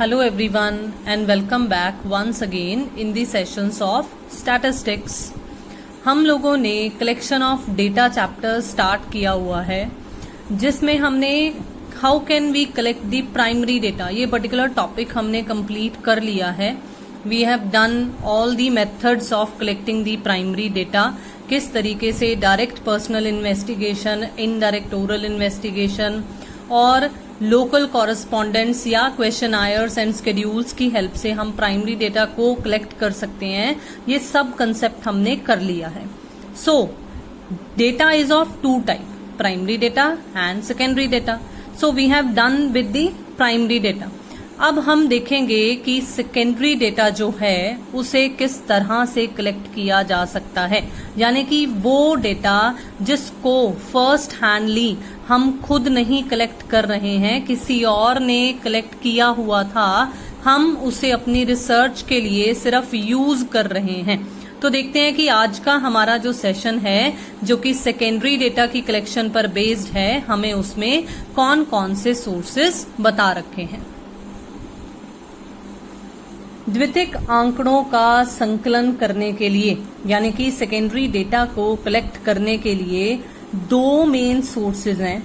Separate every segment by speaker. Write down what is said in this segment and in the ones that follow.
Speaker 1: Hello everyone and welcome back once again in the sessions of statistics। हम लोगों ने collection of data chapter start किया हुआ है जिसमें हमने how can we collect the primary data, ये पर्टिकुलर टॉपिक हमने कंप्लीट कर लिया है। We have done all the methods of collecting the primary data, किस तरीके से direct personal investigation, indirect oral investigation और लोकल कॉरेस्पॉन्डेंट्स या क्वेश्चनायर्स एंड स्केड्यूल्स की हेल्प से हम प्राइमरी डेटा को कलेक्ट कर सकते हैं। ये सब कंसेप्ट हमने कर लिया है। So data is of two type, primary data and secondary data. So we have done with the primary data. अब हम देखेंगे कि सेकेंडरी डेटा जो है उसे किस तरह से कलेक्ट किया जा सकता है, यानी कि वो डेटा जिसको फर्स्ट हैंडली हम खुद नहीं कलेक्ट कर रहे हैं, किसी और ने कलेक्ट किया हुआ था, हम उसे अपनी रिसर्च के लिए सिर्फ यूज कर रहे हैं। तो देखते हैं कि आज का हमारा जो सेशन है जो कि सेकेंडरी डेटा की कलेक्शन पर बेस्ड है, हमें उसमें कौन कौन से सोर्सेस बता रखे हैं। द्वितीयक आंकड़ों का संकलन करने के लिए, यानी कि सेकेंडरी डेटा को कलेक्ट करने के लिए दो मेन सोर्सेज हैं।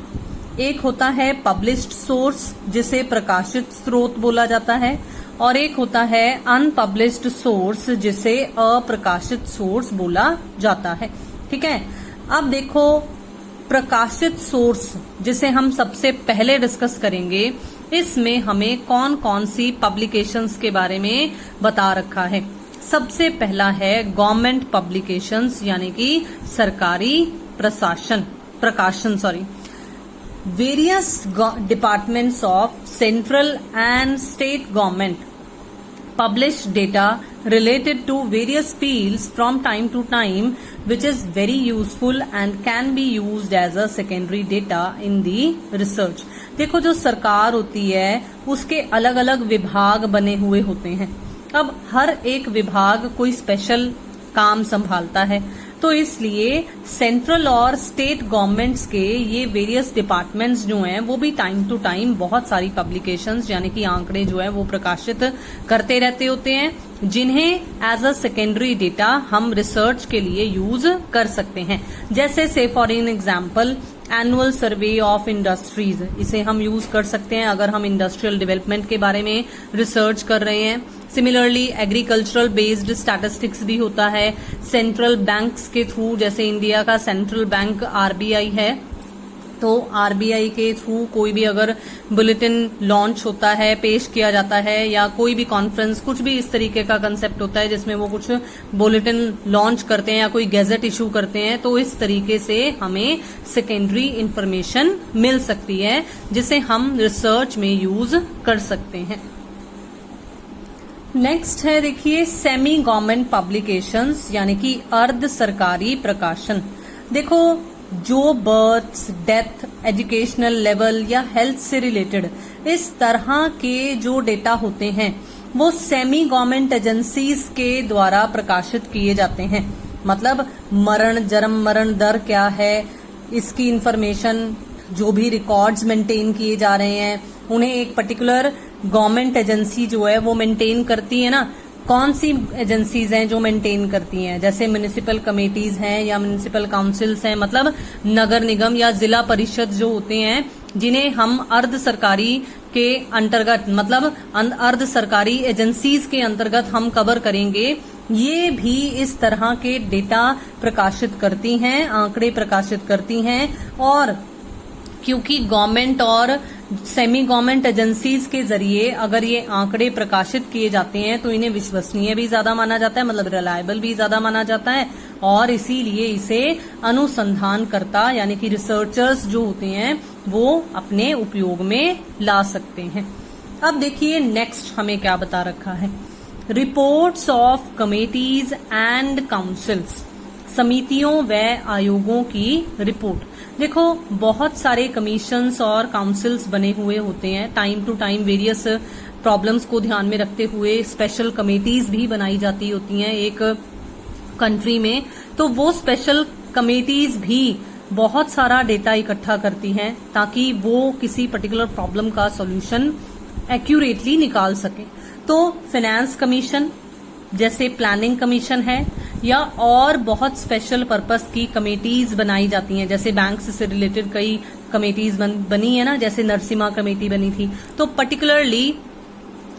Speaker 1: एक होता है पब्लिश्ड सोर्स जिसे प्रकाशित स्रोत बोला जाता है, और एक होता है अनपब्लिश्ड सोर्स जिसे अप्रकाशित सोर्स बोला जाता है। ठीक है, अब देखो प्रकाशित सोर्स जिसे हम सबसे पहले डिस्कस करेंगे, इसमें हमें कौन कौन सी पब्लिकेशंस के बारे में बता रखा है। सबसे पहला है गवर्नमेंट पब्लिकेशंस, यानी कि सरकारी प्रकाशन various departments of central and state government publish data related to various fields from time to time, which is very useful and can be used as a secondary data in the research। देखो जो सरकार होती है उसके अलग अलग विभाग बने हुए होते हैं। अब हर एक विभाग कोई स्पेशल काम संभालता है, तो इसलिए सेंट्रल और स्टेट गवर्नमेंट्स के ये वेरियस डिपार्टमेंट्स जो हैं वो भी टाइम टू टाइम बहुत सारी पब्लिकेशंस यानी कि आंकड़े जो है वो प्रकाशित करते रहते होते हैं, जिन्हें एज अ सेकेंडरी डेटा हम रिसर्च के लिए यूज कर सकते हैं। जैसे से for an example annual survey of industries, इसे हम यूज कर सकते हैं अगर हम इंडस्ट्रियल डेवलपमेंट के बारे में रिसर्च कर रहे हैं। सिमिलरली एग्रीकल्चरल बेस्ड स्टैटिस्टिक्स भी होता है सेंट्रल बैंक्स के थ्रू, जैसे इंडिया का सेंट्रल बैंक आरबीआई है, तो आरबीआई के थ्रू कोई भी अगर बुलेटिन लॉन्च होता है, पेश किया जाता है, या कोई भी कॉन्फ्रेंस, कुछ भी इस तरीके का कंसेप्ट होता है जिसमें वो कुछ बुलेटिन लॉन्च करते हैं या कोई गैजेट इशू करते हैं, तो इस तरीके से हमें सेकेंडरी इंफॉर्मेशन मिल सकती है जिसे हम रिसर्च में यूज कर सकते हैं। नेक्स्ट है देखिए सेमी गवर्नमेंट पब्लिकेशंस, यानी कि अर्ध सरकारी प्रकाशन। देखो जो बर्थ, डेथ, एजुकेशनल लेवल या हेल्थ से रिलेटेड इस तरह के जो डेटा होते हैं वो सेमी गवर्नमेंट एजेंसीज के द्वारा प्रकाशित किए जाते हैं। मतलब मरण, जन्म मरण दर क्या है, इसकी इंफॉर्मेशन, जो भी रिकॉर्ड्स मेंटेन किए जा रहे हैं उन्हें एक पर्टिकुलर गवर्नमेंट एजेंसी जो है वो मेंटेन करती है ना। कौन सी एजेंसीज हैं जो मेंटेन करती हैं, जैसे म्युनिसिपल कमेटीज हैं या म्युनिसिपल काउंसिल्स हैं, मतलब नगर निगम या जिला परिषद जो होते हैं, जिन्हें हम अर्ध सरकारी के अंतर्गत, मतलब अर्ध सरकारी एजेंसीज के अंतर्गत हम कवर करेंगे। ये भी इस तरह के डेटा प्रकाशित करती हैं, आंकड़े प्रकाशित करती हैं। और क्योंकि गवर्नमेंट और सेमी गवर्नमेंट एजेंसीज के जरिए अगर ये आंकड़े प्रकाशित किए जाते हैं तो इन्हें विश्वसनीय भी ज्यादा माना जाता है, मतलब रिलायबल भी ज्यादा माना जाता है, और इसीलिए इसे अनुसंधानकर्ता यानी कि रिसर्चर्स जो होते हैं वो अपने उपयोग में ला सकते हैं। अब देखिए नेक्स्ट हमें क्या बता रखा है, reports of committees and councils, समितियों व आयोगों की रिपोर्ट। देखो बहुत सारे कमीशंस और काउंसिल्स बने हुए होते हैं, time to time various problems को ध्यान में रखते हुए स्पेशल कमेटीज भी बनाई जाती होती हैं एक कंट्री में, तो वो स्पेशल कमेटीज भी बहुत सारा डेटा इकट्ठा करती हैं ताकि वो किसी पर्टिकुलर प्रॉब्लम का सॉल्यूशन एक्यूरेटली निकाल सकें। तो फाइनेंस कमीशन जैसे प्लानिंग कमीशन है, या और बहुत स्पेशल पर्पस की कमेटीज बनाई जाती हैं, जैसे बैंक्स से रिलेटेड कई कमेटीज बनी है ना, जैसे नरसिम्हा कमेटी बनी थी। तो पर्टिकुलरली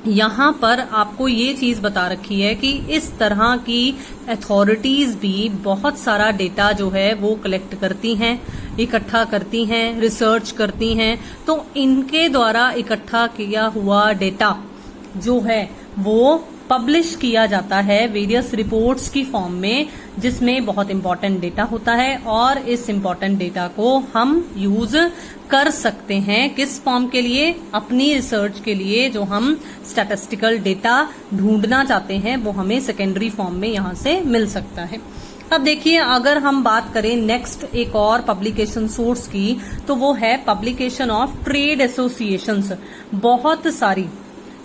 Speaker 1: यहाँ पर आपको ये चीज बता रखी है कि इस तरह की अथॉरिटीज भी बहुत सारा डेटा जो है वो कलेक्ट करती हैं, इकट्ठा करती हैं, रिसर्च करती हैं। तो इनके द्वारा इकट्ठा किया हुआ डेटा जो है वो पब्लिश किया जाता है वेरियस रिपोर्ट्स की फॉर्म में, जिसमें बहुत इंपॉर्टेंट डेटा होता है। और इस इंपॉर्टेंट डेटा को हम यूज कर सकते हैं किस फॉर्म के लिए? अपनी रिसर्च के लिए। जो हम स्टैटिस्टिकल डेटा ढूंढना चाहते हैं वो हमें सेकेंडरी फॉर्म में यहां से मिल सकता है। अब देखिए, अगर हम बात करें नेक्स्ट एक और पब्लिकेशन सोर्स की, तो वो है पब्लिकेशन ऑफ ट्रेड एसोसिएशंस। बहुत सारी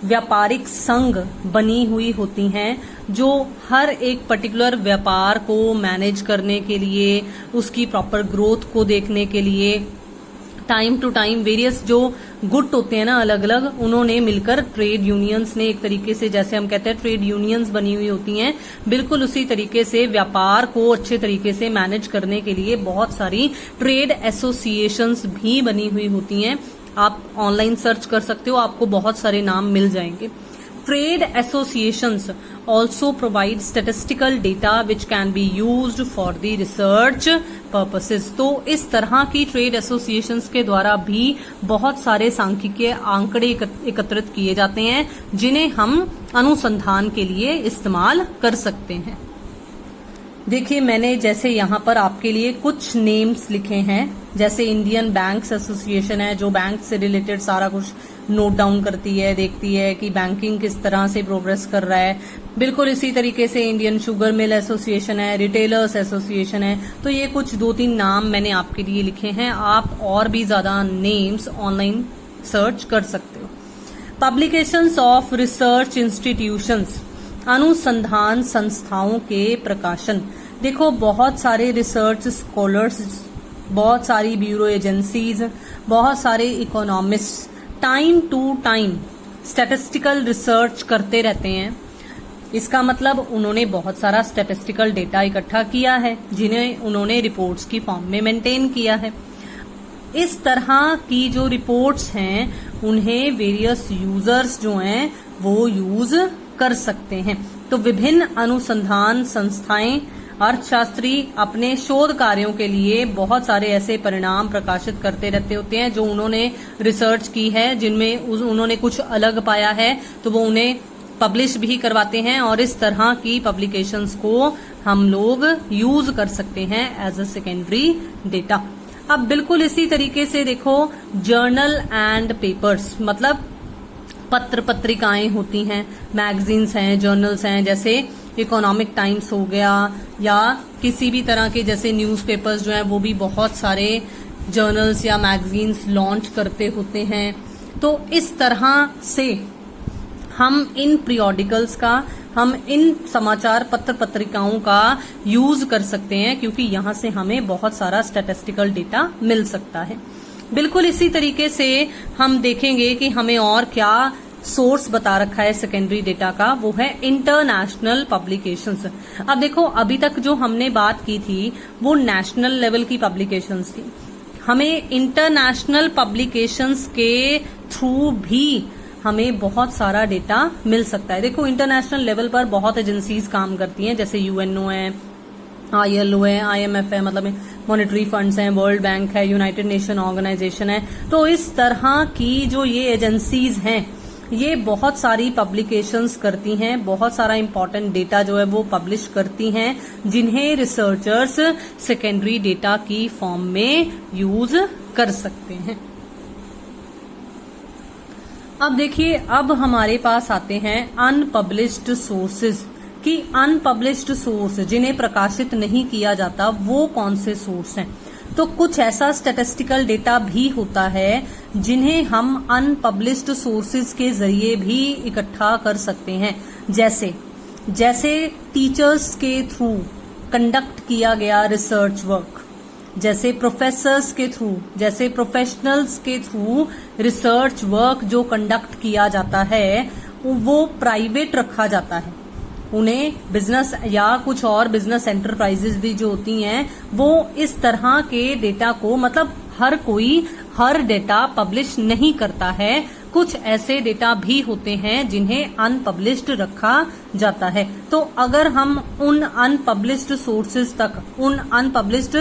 Speaker 1: व्यापारिक संघ बनी हुई होती हैं जो हर एक पर्टिकुलर व्यापार को मैनेज करने के लिए, उसकी प्रॉपर ग्रोथ को देखने के लिए टाइम टू टाइम वेरियस जो गुट होते हैं ना अलग अलग, उन्होंने मिलकर ट्रेड यूनियंस ने एक तरीके से, जैसे हम कहते हैं ट्रेड यूनियंस बनी हुई होती हैं, बिल्कुल उसी तरीके से व्यापार को अच्छे तरीके से मैनेज करने के लिए बहुत सारी ट्रेड एसोसिएशंस भी बनी हुई होती हैं। आप ऑनलाइन सर्च कर सकते हो, आपको बहुत सारे नाम मिल जाएंगे। Trade associations also provide statistical data which can be used for the research purposes। तो इस तरह की ट्रेड एसोसिएशंस के द्वारा भी बहुत सारे सांख्यिकीय आंकड़े एकत्रित किए जाते हैं, जिन्हें हम अनुसंधान के लिए इस्तेमाल कर सकते हैं। देखिए, मैंने जैसे यहाँ पर आपके लिए कुछ नेम्स लिखे हैं, जैसे इंडियन बैंक्स एसोसिएशन है जो बैंक से रिलेटेड सारा कुछ नोट डाउन करती है, देखती है कि बैंकिंग किस तरह से प्रोग्रेस कर रहा है। बिल्कुल इसी तरीके से इंडियन शुगर मिल एसोसिएशन है, रिटेलर्स एसोसिएशन है। तो ये कुछ 2-3 नाम मैंने आपके लिए लिखे हैं, आप और भी ज्यादा नेम्स ऑनलाइन सर्च कर सकते हो। पब्लिकेशंस ऑफ रिसर्च इंस्टीट्यूशंस, अनुसंधान संस्थाओं के प्रकाशन। देखो, बहुत सारे रिसर्च स्कॉलर्स, बहुत सारी ब्यूरो एजेंसीज, बहुत सारे economist time to time statistical research करते रहते हैं। इसका मतलब उन्होंने बहुत सारा स्टैटिस्टिकल डेटा इकट्ठा किया है, जिन्हें उन्होंने रिपोर्ट्स की फॉर्म में मेंटेन किया है। इस तरह की जो रिपोर्ट्स हैं उन्हें वेरियस यूजर्स जो हैं वो यूज कर सकते हैं। तो विभिन्न अनुसंधान संस्थाएं, अर्थशास्त्री अपने शोध कार्यों के लिए बहुत सारे ऐसे परिणाम प्रकाशित करते रहते होते हैं जो उन्होंने रिसर्च की है, जिनमें उन्होंने कुछ अलग पाया है, तो वो उन्हें पब्लिश भी करवाते हैं। और इस तरह की पब्लिकेशंस को हम लोग यूज कर सकते हैं एज अ सेकेंडरी डेटा। अब बिल्कुल इसी तरीके से देखो, जर्नल एंड पेपर्स, मतलब पत्र पत्रिकाएं होती हैं, मैगजीन्स हैं, जर्नल्स हैं, जैसे इकोनॉमिक टाइम्स हो गया, या किसी भी तरह के जैसे न्यूज़पेपर्स जो हैं वो भी बहुत सारे जर्नल्स या मैगजीन्स लॉन्च करते होते हैं। तो इस तरह से हम इन पीरियोडिकल्स का, हम इन समाचार पत्र पत्रिकाओं का यूज कर सकते हैं, क्योंकि यहां से हमें बहुत सारा स्टैटिस्टिकल डेटा मिल सकता है। बिल्कुल इसी तरीके से हम देखेंगे कि हमें और क्या सोर्स बता रखा है सेकेंडरी डेटा का, वो है इंटरनेशनल पब्लिकेशंस। अब देखो, अभी तक जो हमने बात की थी वो नेशनल लेवल की पब्लिकेशंस थी। हमें इंटरनेशनल पब्लिकेशंस के थ्रू भी हमें बहुत सारा डेटा मिल सकता है। देखो, इंटरनेशनल लेवल पर बहुत एजेंसीज काम करती हैं, जैसे यूएनओ है, ILO है, IMF है, मतलब मॉनेटरी फंड्स हैं, वर्ल्ड बैंक है, यूनाइटेड नेशन ऑर्गेनाइजेशन है। तो इस तरह की जो ये एजेंसीज हैं, ये बहुत सारी पब्लिकेशंस करती हैं, बहुत सारा इंपॉर्टेंट डेटा जो है वो पब्लिश करती हैं, जिन्हें रिसर्चर्स सेकेंडरी डेटा की फॉर्म में यूज कर सकते हैं। अब देखिए, अब हमारे पास आते हैं अनपब्लिश्ड सोर्सेज, कि अनपब्लिश्ड सोर्स जिन्हें प्रकाशित नहीं किया जाता वो कौन से सोर्स हैं। तो कुछ ऐसा स्टैटिस्टिकल डेटा भी होता है जिन्हें हम अनपब्लिश्ड सोर्सेज के जरिए भी इकट्ठा कर सकते हैं, जैसे टीचर्स के थ्रू कंडक्ट किया गया रिसर्च वर्क, जैसे प्रोफेसर्स के थ्रू, जैसे प्रोफेशनल्स के थ्रू रिसर्च वर्क जो कंडक्ट किया जाता है वो प्राइवेट रखा जाता है। उन्हें बिजनेस या कुछ और बिजनेस एंटरप्राइजेस भी जो होती हैं वो इस तरह के डेटा को, मतलब हर कोई हर डेटा पब्लिश नहीं करता है। कुछ ऐसे डेटा भी होते हैं जिन्हें अनपब्लिश्ड रखा जाता है। तो अगर हम उन अनपब्लिश्ड सोर्सेज तक, उन अनपब्लिश्ड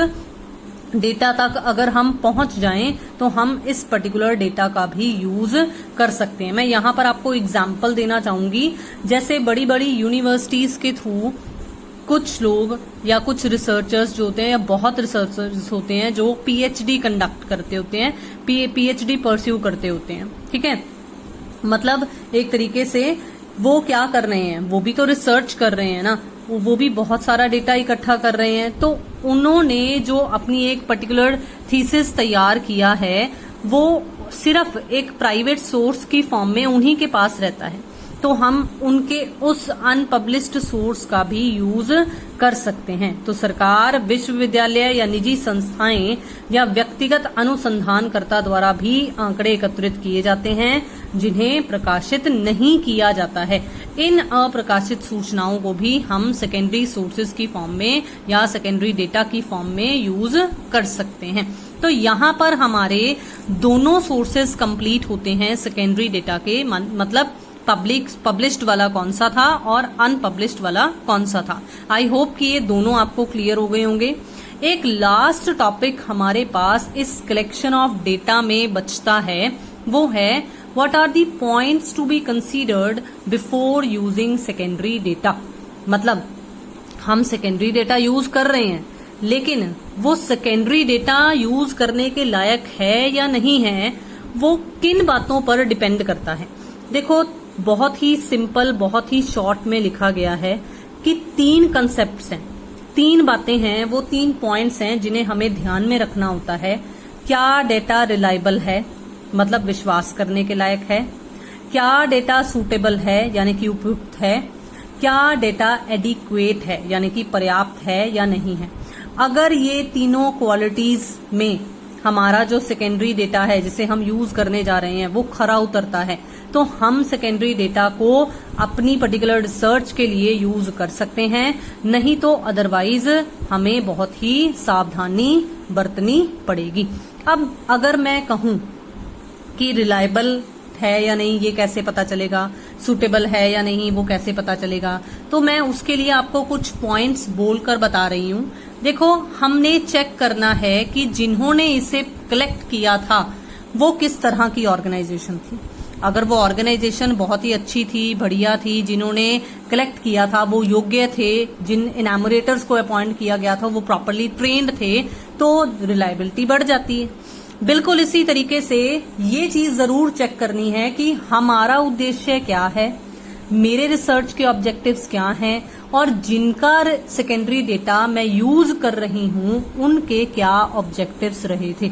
Speaker 1: डेटा तक अगर हम पहुंच जाएं तो हम इस पर्टिकुलर डेटा का भी यूज कर सकते हैं। मैं यहाँ पर आपको एग्जांपल देना चाहूंगी। जैसे बड़ी बड़ी यूनिवर्सिटीज के थ्रू कुछ लोग या कुछ रिसर्चर्स जो होते हैं, या बहुत रिसर्चर्स होते हैं जो पीएचडी कंडक्ट करते होते हैं, पीएचडी परस्यू करते होते हैं, ठीक है। मतलब एक तरीके से वो क्या कर रहे हैं, वो भी तो रिसर्च कर रहे हैं ना, वो भी बहुत सारा डेटा इकट्ठा कर रहे हैं। तो उन्होंने जो अपनी एक पर्टिकुलर थीसिस तैयार किया है वो सिर्फ एक प्राइवेट सोर्स की फॉर्म में उन्हीं के पास रहता है। तो हम उनके उस अनपब्लिश्ड सोर्स का भी यूज कर सकते हैं। तो सरकार, विश्वविद्यालय या निजी संस्थाएं या व्यक्तिगत अनुसंधानकर्ता द्वारा भी आंकड़े एकत्रित किए जाते हैं जिन्हें प्रकाशित नहीं किया जाता है। इन अप्रकाशित सूचनाओं को भी हम सेकेंडरी सोर्सेज की फॉर्म में या सेकेंडरी डेटा की फॉर्म में यूज कर सकते हैं। तो यहाँ पर हमारे दोनों सोर्सेज कंप्लीट होते हैं सेकेंडरी डेटा के, मतलब पब्लिश्ड वाला कौन सा था और अनपब्लिश्ड वाला कौन सा था। आई होप कि ये दोनों आपको क्लियर हो गए होंगे। एक लास्ट टॉपिक हमारे पास इस कलेक्शन ऑफ डेटा में बचता है, वो है what are the points to be considered before using secondary data. मतलब हम सेकेंडरी डेटा यूज कर रहे हैं, लेकिन वो सेकेंडरी डेटा यूज करने के लायक है या नहीं है, वो किन बातों पर डिपेंड करता है। देखो, बहुत ही सिंपल, बहुत ही शॉर्ट में लिखा गया है कि 3 कंसेप्ट्स हैं, 3 बातें हैं, वो 3 पॉइंट्स हैं जिन्हें हमें ध्यान में रखना होता है। क्या डेटा रिलायबल है, मतलब विश्वास करने के लायक है। क्या डेटा सूटेबल है, यानी कि उपयुक्त है। क्या डेटा एडिक्वेट है, यानी कि पर्याप्त है या नहीं है। अगर ये तीनों क्वालिटीज में हमारा जो सेकेंडरी डेटा है जिसे हम यूज करने जा रहे हैं वो खरा उतरता है, तो हम सेकेंडरी डेटा को अपनी पर्टिकुलर रिसर्च के लिए यूज कर सकते हैं। नहीं तो अदरवाइज हमें बहुत ही सावधानी बरतनी पड़ेगी। अब अगर मैं कहूं कि रिलायबल है या नहीं ये कैसे पता चलेगा, सूटेबल है या नहीं वो कैसे पता चलेगा, तो मैं उसके लिए आपको कुछ पॉइंट्स बोलकर बता रही हूँ। देखो, हमने चेक करना है कि जिन्होंने इसे कलेक्ट किया था वो किस तरह की ऑर्गेनाइजेशन थी। अगर वो ऑर्गेनाइजेशन बहुत ही अच्छी थी, बढ़िया थी, जिन्होंने कलेक्ट किया था वो योग्य थे, जिन इनैमोरेटर्स को अपॉइंट किया गया था वो प्रॉपरली ट्रेन्ड थे, तो रिलायबिलिटी बढ़ जाती है। बिल्कुल इसी तरीके से ये चीज जरूर चेक करनी है कि हमारा उद्देश्य क्या है, मेरे रिसर्च के ऑब्जेक्टिव्स क्या हैं, और जिनका सेकेंडरी डेटा मैं यूज कर रही हूं उनके क्या ऑब्जेक्टिव्स रहे थे,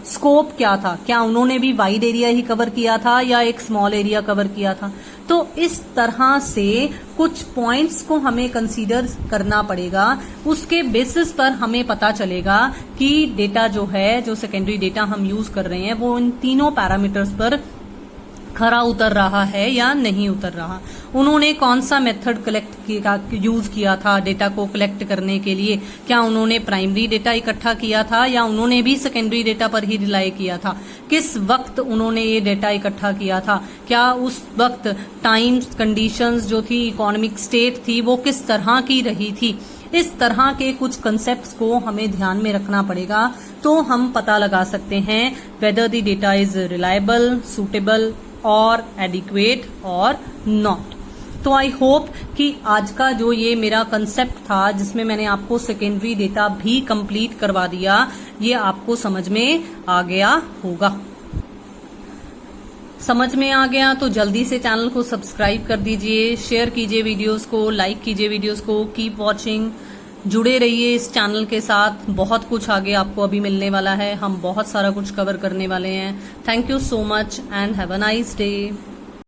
Speaker 1: स्कोप क्या था, क्या उन्होंने भी वाइड एरिया ही कवर किया था या एक स्मॉल एरिया कवर किया था। तो इस तरह से कुछ पॉइंट्स को हमें कंसीडर करना पड़ेगा। उसके बेसिस पर हमें पता चलेगा कि डेटा जो है, जो सेकेंडरी डेटा हम यूज कर रहे हैं वो इन तीनों पैरामीटर्स पर खरा उतर रहा है या नहीं उतर रहा। उन्होंने कौन सा मेथड यूज किया था डेटा को कलेक्ट करने के लिए, क्या उन्होंने प्राइमरी डेटा इकट्ठा किया था या उन्होंने भी सेकेंडरी डेटा पर ही रिलाई किया था, किस वक्त उन्होंने ये डेटा इकट्ठा किया था, क्या उस वक्त टाइम कंडीशंस जो थी, इकोनॉमिक स्टेट थी, वो किस तरह की रही थी। इस तरह के कुछ कंसेप्ट्स को हमें ध्यान में रखना पड़ेगा, तो हम पता लगा सकते हैं whether the data is reliable, suitable और एडिक्वेट और नॉट। तो आई होप कि आज का जो ये मेरा कंसेप्ट था जिसमें मैंने आपको सेकेंडरी डेटा भी कंप्लीट करवा दिया, ये आपको समझ में आ गया होगा। समझ में आ गया तो जल्दी से चैनल को सब्सक्राइब कर दीजिए, शेयर कीजिए वीडियोस को, लाइक कीजिए वीडियोस को, कीप वॉचिंग, जुड़े रहिए इस चैनल के साथ। बहुत कुछ आगे आपको अभी मिलने वाला है, हम बहुत सारा कुछ कवर करने वाले हैं। Thank you so much and have a nice day.